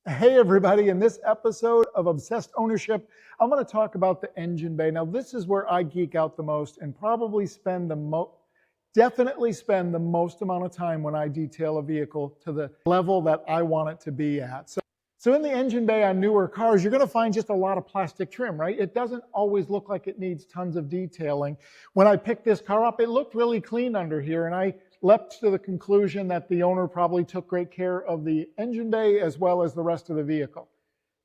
Hey everybody, in this episode of Obsessed Ownership, I'm going to talk about the engine bay. Now this is where I geek out the most and probably definitely spend the most amount of time when I detail a vehicle to the level that I want it to be at. So in the engine bay on newer cars, you're going to find just a lot of plastic trim, right? It doesn't always look like it needs tons of detailing. When I picked this car up, it looked really clean under here, and I leapt to the conclusion that the owner probably took great care of the engine bay as well as the rest of the vehicle.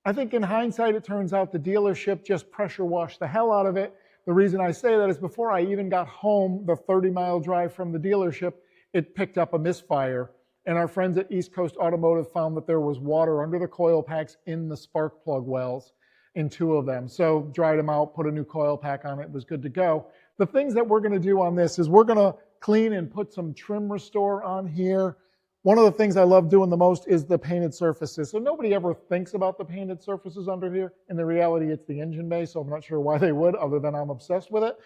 I think in hindsight, it turns out the dealership just pressure washed the hell out of it. The reason I say that is before I even got home, the 30-mile drive from the dealership, it picked up a misfire. And our friends at East Coast Automotive found that there was water under the coil packs in the spark plug wells in two of them. So dried them out, put a new coil pack on it, it was good to go. The things that we're going to do on this is we're going to clean and put some trim restore on here. One of the things I love doing the most is the painted surfaces. So nobody ever thinks about the painted surfaces under here. In the reality, it's the engine bay, so I'm not sure why they would, other than I'm obsessed with it.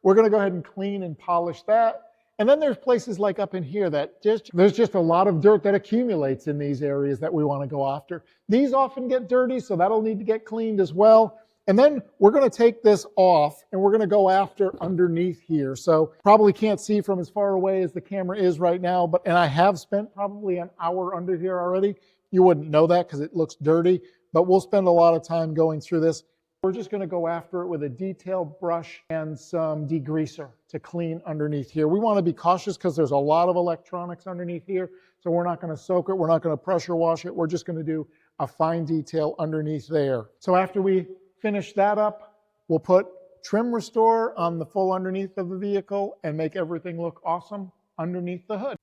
We're going to go ahead and clean and polish that. And then there's places like up in here that there's just a lot of dirt that accumulates in these areas that we want to go after. These often get dirty, so that'll need to get cleaned as well. And then we're going to take this off and we're going to go after underneath here. So probably can't see from as far away as the camera is right now, and I have spent probably an hour under here already. You wouldn't know that because it looks dirty, but we'll spend a lot of time going through this. We're just going to go after it with a detailed brush and some degreaser to clean underneath here. We want to be cautious because there's a lot of electronics underneath here, so we're not going to soak it, we're not going to pressure wash it, we're just going to do a fine detail underneath there. So after we finish that up, we'll put trim restore on the full underneath of the vehicle and make everything look awesome underneath the hood.